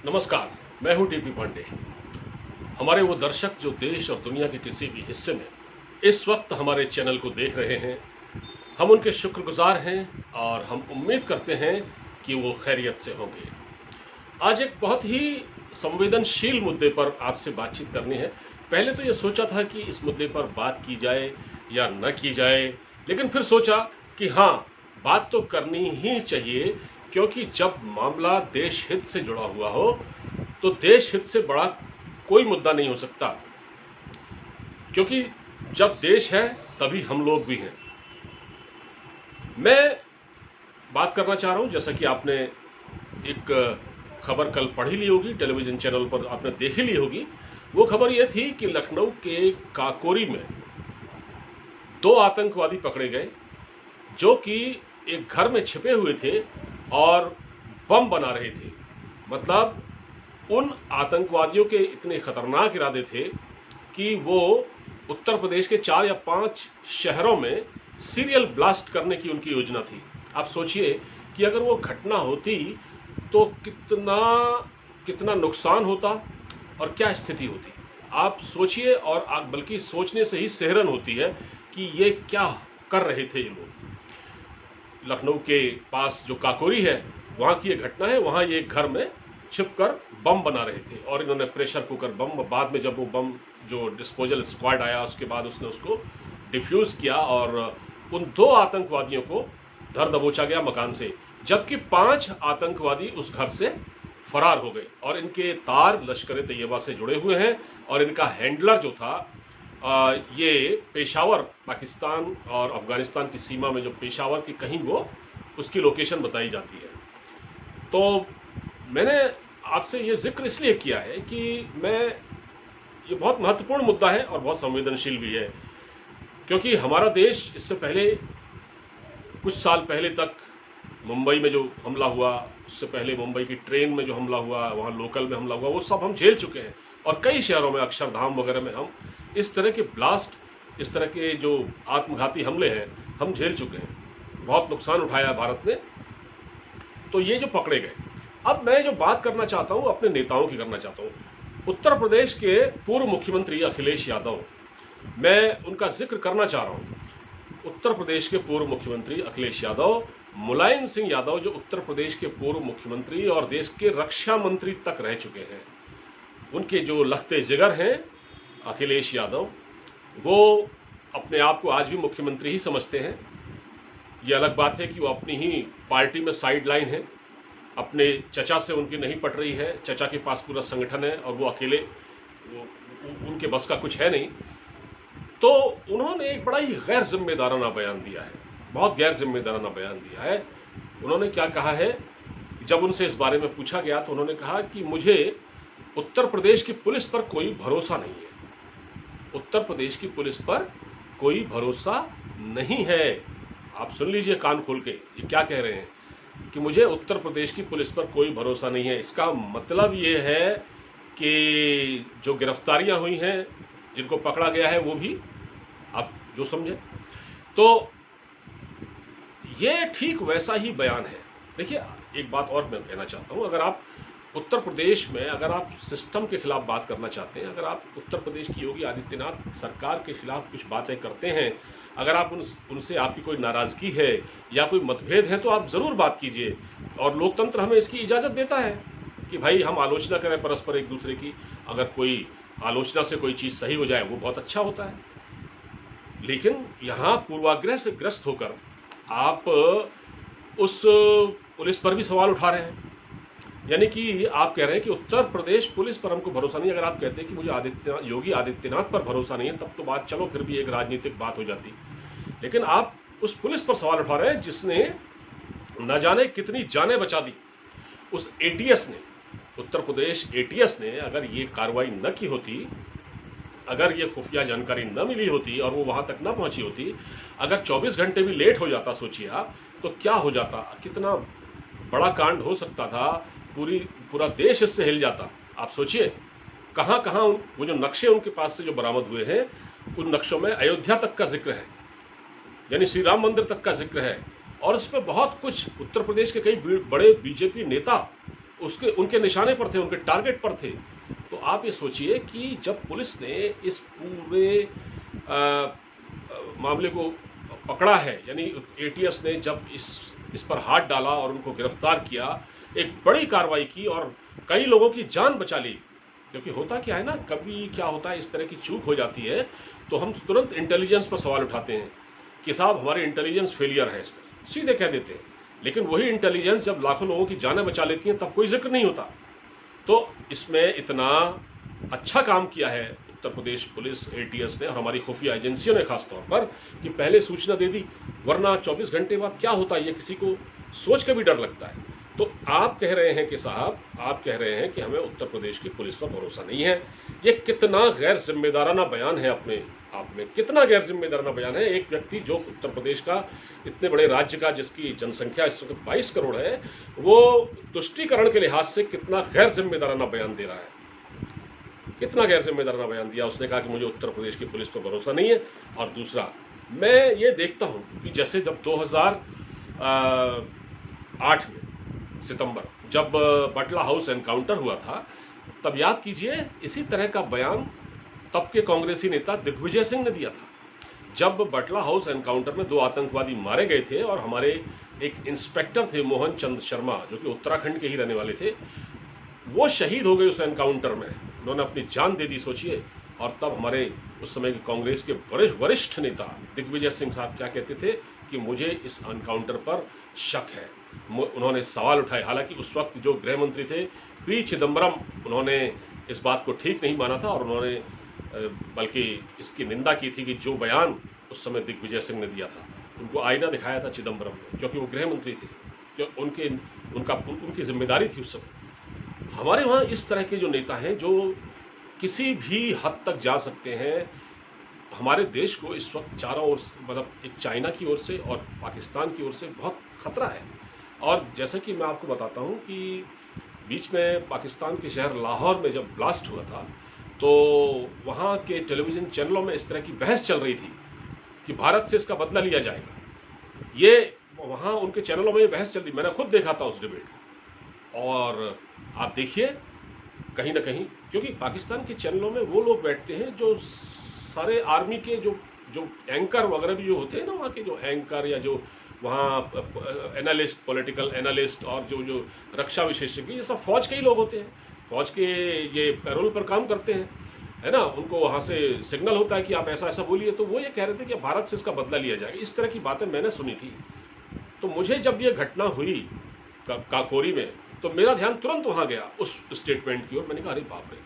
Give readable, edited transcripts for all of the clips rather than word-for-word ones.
नमस्कार, मैं हूं टीपी पांडे। हमारे वो दर्शक जो देश और दुनिया के किसी भी हिस्से में इस वक्त हमारे चैनल को देख रहे हैं, हम उनके शुक्रगुजार हैं और हम उम्मीद करते हैं कि वो खैरियत से होंगे। आज एक बहुत ही संवेदनशील मुद्दे पर आपसे बातचीत करनी है। पहले तो ये सोचा था कि इस मुद्दे पर बात की जाए या न की जाए, लेकिन फिर सोचा कि हाँ, बात तो करनी ही चाहिए, क्योंकि जब मामला देश हित से जुड़ा हुआ हो तो देश हित से बड़ा कोई मुद्दा नहीं हो सकता, क्योंकि जब देश है तभी हम लोग भी हैं। मैं बात करना चाह रहा हूं, जैसा कि आपने एक खबर कल पढ़ ही ली होगी, टेलीविज़न चैनल पर आपने देख ही ली होगी। वो खबर ये थी कि लखनऊ के काकोरी में 2 आतंकवादी पकड़े गए, जो कि एक घर में छिपे हुए थे और बम बना रहे थे। मतलब उन आतंकवादियों के इतने खतरनाक इरादे थे कि वो उत्तर प्रदेश के 4 या 5 शहरों में सीरियल ब्लास्ट करने की उनकी योजना थी। आप सोचिए कि अगर वो घटना होती तो कितना कितना नुकसान होता और क्या स्थिति होती। आप सोचिए, और बल्कि सोचने से ही सिहरन होती है कि ये क्या कर रहे थे ये लोग। लखनऊ के पास जो काकोरी है, वहाँ की ये घटना है। वहाँ ये घर में छिपकर बम बना रहे थे और इन्होंने प्रेशर कुकर बम, बाद में जब वो बम जो डिस्पोजल स्क्वाड आया उसके बाद उसने उसको डिफ्यूज़ किया और उन 2 आतंकवादियों को धर दबोचा गया मकान से, जबकि 5 आतंकवादी उस घर से फरार हो गए। और इनके तार लश्कर तैयबा से जुड़े हुए हैं और इनका हैंडलर जो था, ये पेशावर, पाकिस्तान और अफगानिस्तान की सीमा में जो पेशावर की कहीं वो उसकी लोकेशन बताई जाती है। तो मैंने आपसे ये जिक्र इसलिए किया है कि ये बहुत महत्वपूर्ण मुद्दा है और बहुत संवेदनशील भी है, क्योंकि हमारा देश इससे पहले कुछ साल पहले तक मुंबई में जो हमला हुआ, उससे पहले मुंबई की ट्रेन में जो हमला हुआ, वहाँ लोकल में हमला हुआ, वो सब हम झेल चुके हैं। और कई शहरों में, अक्षरधाम वगैरह में हम इस तरह के ब्लास्ट, इस तरह के जो आत्मघाती हमले हैं, हम झेल चुके हैं। बहुत नुकसान उठाया भारत ने। तो ये जो पकड़े गए, अब मैं जो बात करना चाहता हूँ अपने नेताओं की करना चाहता हूँ। उत्तर प्रदेश के पूर्व मुख्यमंत्री अखिलेश यादव, मैं उनका जिक्र करना चाह रहा हूँ। उत्तर प्रदेश के पूर्व मुख्यमंत्री अखिलेश यादव, मुलायम सिंह यादव जो उत्तर प्रदेश के पूर्व मुख्यमंत्री और देश के रक्षा मंत्री तक रह चुके हैं, उनके जो लखते जिगर हैं अखिलेश यादव, वो अपने आप को आज भी मुख्यमंत्री ही समझते हैं। ये अलग बात है कि वो अपनी ही पार्टी में साइड लाइन है, अपने चचा से उनकी नहीं पट रही है। चचा के पास पूरा संगठन है और वो अकेले उनके बस का कुछ है नहीं। तो उन्होंने एक बड़ा ही गैर जिम्मेदाराना बयान दिया है, बहुत गैर जिम्मेदाराना बयान दिया है। उन्होंने क्या कहा है, जब उनसे इस बारे में पूछा गया तो उन्होंने कहा कि मुझे उत्तर प्रदेश की पुलिस पर कोई भरोसा नहीं है। उत्तर प्रदेश की पुलिस पर कोई भरोसा नहीं है। आप सुन लीजिए कान खोल के, ये क्या कह रहे हैं कि मुझे उत्तर प्रदेश की पुलिस पर कोई भरोसा नहीं है। इसका मतलब ये है कि जो गिरफ्तारियां हुई हैं, जिनको पकड़ा गया है, वो भी आप जो समझे। तो ये ठीक वैसा ही बयान है। देखिए, एक बात और मैं कहना चाहता हूँ, अगर आप उत्तर प्रदेश में, अगर आप सिस्टम के खिलाफ बात करना चाहते हैं, अगर आप उत्तर प्रदेश की योगी आदित्यनाथ सरकार के खिलाफ कुछ बातें करते हैं, अगर आप उनसे आपकी कोई नाराज़गी है या कोई मतभेद है, तो आप ज़रूर बात कीजिए। और लोकतंत्र हमें इसकी इजाज़त देता है कि भाई हम आलोचना करें परस्पर एक दूसरे की। अगर कोई आलोचना से कोई चीज़ सही हो जाए, वो बहुत अच्छा होता है। लेकिन यहाँ पूर्वाग्रह से ग्रस्त होकर आप उस पुलिस पर भी सवाल उठा रहे हैं। यानी कि आप कह रहे हैं कि उत्तर प्रदेश पुलिस पर हमको भरोसा नहीं। अगर आप कहते हैं कि मुझे योगी आदित्यनाथ पर भरोसा नहीं है, तब तो बात चलो फिर भी एक राजनीतिक बात हो जाती। लेकिन आप उस पुलिस पर सवाल उठा रहे हैं जिसने न जाने कितनी जानें बचा दी। उस एटीएस ने, उत्तर प्रदेश एटीएस ने अगर ये कार्रवाई न की होती, अगर ये खुफिया जानकारी न मिली होती और वो वहाँ तक न पहुँची होती, अगर 24 घंटे भी लेट हो जाता, सोचिए आप, तो क्या हो जाता, कितना बड़ा कांड हो सकता था। पूरा देश इससे हिल जाता। आप सोचिए कहाँ कहाँ वो जो नक्शे उनके पास से जो बरामद हुए हैं, उन नक्शों में अयोध्या तक का जिक्र है, यानी श्री राम मंदिर तक का जिक्र है। और इस पर बहुत कुछ उत्तर प्रदेश के कई बड़े बीजेपी नेता उसके उनके निशाने पर थे, उनके टारगेट पर थे। तो आप ये सोचिए कि जब पुलिस ने इस पूरे मामले को पकड़ा है, यानी एटीएस ने जब इस पर हाथ डाला और उनको गिरफ्तार किया, एक बड़ी कार्रवाई की और कई लोगों की जान बचा ली। क्योंकि होता क्या है ना, कभी क्या होता है, इस तरह की चूक हो जाती है तो हम तुरंत इंटेलिजेंस पर सवाल उठाते हैं कि साहब हमारी इंटेलिजेंस फेलियर है, इस पर सीधे कह देते हैं। लेकिन वही इंटेलिजेंस जब लाखों लोगों की जानें बचा लेती हैं तब कोई जिक्र नहीं होता। तो इसमें इतना अच्छा काम किया है उत्तर प्रदेश पुलिस, एटीएस ने और हमारी खुफिया एजेंसियों ने खास तौर पर, कि पहले सूचना दे दी, वरना 24 घंटे बाद क्या होता है ये किसी को सोच के भी डर लगता है। तो आप कह रहे हैं कि साहब, आप कह रहे हैं कि हमें उत्तर प्रदेश की पुलिस पर भरोसा नहीं है। ये कितना गैर जिम्मेदाराना बयान है अपने आप में, कितना गैर जिम्मेदाराना बयान है। एक व्यक्ति जो उत्तर प्रदेश का, इतने बड़े राज्य का जिसकी जनसंख्या इस वक्त 22 करोड़ है, वो तुष्टीकरण के लिहाज से कितना गैर जिम्मेदाराना बयान दे रहा है। कितना गैर जिम्मेदाराना बयान दिया। उसने कहा कि मुझे उत्तर प्रदेश की पुलिस पर भरोसा नहीं है। और दूसरा, मैं ये देखता हूँ कि जैसे जब 2008 में सितंबर, जब बटला हाउस एनकाउंटर हुआ था, तब याद कीजिए इसी तरह का बयान तब के कांग्रेसी नेता दिग्विजय सिंह ने दिया था। जब बटला हाउस एनकाउंटर में 2 आतंकवादी मारे गए थे और हमारे एक इंस्पेक्टर थे मोहन चंद शर्मा, जो कि उत्तराखंड के ही रहने वाले थे, वो शहीद हो गए उस एनकाउंटर में, उन्होंने अपनी जान दे दी, सोचिए। और तब हमारे उस समय के कांग्रेस के बड़े वरिष्ठ नेता दिग्विजय सिंह साहब क्या कहते थे कि मुझे इस एनकाउंटर पर शक है। उन्होंने सवाल उठाए, हालांकि उस वक्त जो गृह मंत्री थे पी चिदम्बरम, उन्होंने इस बात को ठीक नहीं माना था और उन्होंने बल्कि इसकी निंदा की थी कि जो बयान उस समय दिग्विजय सिंह ने दिया था, उनको आईना दिखाया था चिदम्बरम ने, क्योंकि वो गृह मंत्री थे, क्योंकि उनकी जिम्मेदारी थी उस समय। हमारे वहाँ इस तरह के जो नेता हैं जो किसी भी हद तक जा सकते हैं। हमारे देश को इस वक्त चारों ओर, मतलब एक चाइना की ओर से और पाकिस्तान की ओर से बहुत खतरा है। और जैसा कि मैं आपको बताता हूँ कि बीच में पाकिस्तान के शहर लाहौर में जब ब्लास्ट हुआ था, तो वहाँ के टेलीविज़न चैनलों में इस तरह की बहस चल रही थी कि भारत से इसका बदला लिया जाएगा। ये वहाँ उनके चैनलों में ये बहस चल रही, मैंने खुद देखा था उस डिबेट को। और आप देखिए कहीं ना कहीं, क्योंकि पाकिस्तान के चैनलों में वो लोग बैठते हैं जो सारे आर्मी के जो जो एंकर वगैरह भी जो होते हैं ना, वहाँ के जो एंकर या जो वहाँ एनालिस्ट, पॉलिटिकल एनालिस्ट और जो रक्षा विशेषज्ञ, ये सब फौज के ही लोग होते हैं। फौज के ये पैरोल पर काम करते हैं, है ना। उनको वहाँ से सिग्नल होता है कि आप ऐसा ऐसा बोलिए। तो वो ये कह रहे थे कि भारत से इसका बदला लिया जाएगा, इस तरह की बातें मैंने सुनी थी। तो मुझे जब ये घटना हुई काकोरी में, तो मेरा ध्यान तुरंत वहाँ गया उस स्टेटमेंट की ओर। मैंने कहा अरे बाप रे,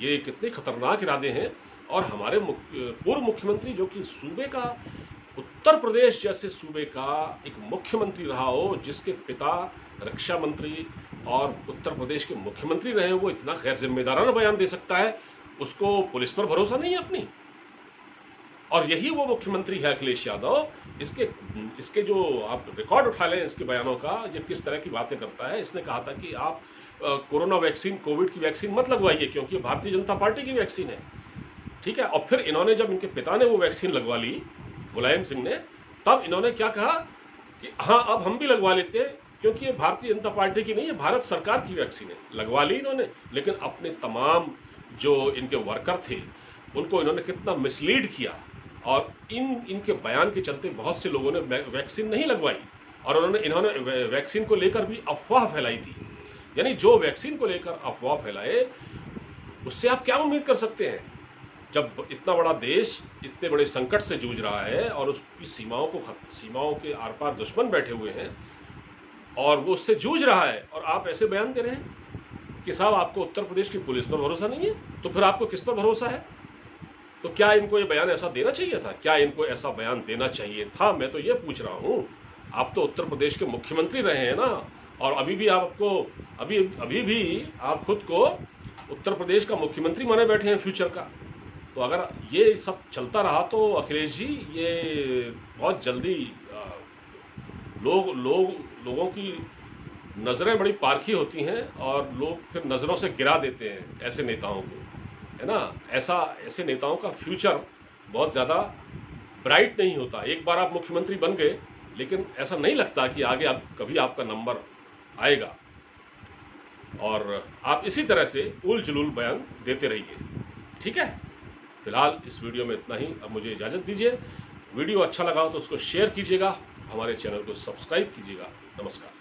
ये कितने खतरनाक इरादे हैं। और हमारे पूर्व मुख्यमंत्री, जो कि सूबे का, उत्तर प्रदेश जैसे सूबे का एक मुख्यमंत्री रहा हो, जिसके पिता रक्षा मंत्री और उत्तर प्रदेश के मुख्यमंत्री रहे, वो इतना गैर जिम्मेदाराना बयान दे सकता है, उसको पुलिस पर भरोसा नहीं है अपनी। और यही वो मुख्यमंत्री है अखिलेश यादव। इसके जो आप रिकॉर्ड उठा लें इसके बयानों का, ये किस तरह की बातें करता है। इसने कहा था कि आप कोरोना वैक्सीन, कोविड की वैक्सीन मत लगवाइए क्योंकि ये भारतीय जनता पार्टी की वैक्सीन है, ठीक है। और फिर इन्होंने, जब इनके पिता ने वो वैक्सीन लगवा ली, मुलायम सिंह ने, तब इन्होंने क्या कहा कि हाँ अब हम भी लगवा लेते हैं क्योंकि ये भारतीय जनता पार्टी की नहीं है, भारत सरकार की वैक्सीन है। लगवा ली इन्होंने, लेकिन अपने तमाम जो इनके वर्कर थे उनको इन्होंने कितना मिसलीड किया। और इनके बयान के चलते बहुत से लोगों ने वैक्सीन नहीं लगवाई और इन्होंने वैक्सीन को लेकर भी अफवाह फैलाई थी। यानी जो वैक्सीन को लेकर अफवाह फैलाए, उससे आप क्या उम्मीद कर सकते हैं जब इतना बड़ा देश इतने बड़े संकट से जूझ रहा है और उसकी सीमाओं के आर पार दुश्मन बैठे हुए हैं और वो उससे जूझ रहा है, और आप ऐसे बयान दे रहे हैं कि साहब आपको उत्तर प्रदेश की पुलिस पर भरोसा नहीं है, तो फिर आपको किस पर भरोसा है। तो क्या इनको ये बयान ऐसा देना चाहिए था? क्या इनको ऐसा बयान देना चाहिए था? मैं तो ये पूछ रहा हूँ। आप तो उत्तर प्रदेश के मुख्यमंत्री रहे हैं ना, और अभी भी आप खुद को उत्तर प्रदेश का मुख्यमंत्री माने बैठे हैं फ्यूचर का। तो अगर ये सब चलता रहा तो अखिलेश जी, ये बहुत जल्दी लोगों की नज़रें बड़ी पारखी होती हैं और लोग फिर नज़रों से गिरा देते हैं ऐसे नेताओं को, है ना। ऐसे नेताओं का फ्यूचर बहुत ज़्यादा ब्राइट नहीं होता। एक बार आप मुख्यमंत्री बन गए, लेकिन ऐसा नहीं लगता कि आगे कभी आपका नंबर आएगा। और आप इसी तरह से उल जुलूल बयान देते रहिए, ठीक है। फिलहाल इस वीडियो में इतना ही, अब मुझे इजाज़त दीजिए। वीडियो अच्छा लगा हो तो उसको शेयर कीजिएगा, हमारे चैनल को सब्सक्राइब कीजिएगा। नमस्कार।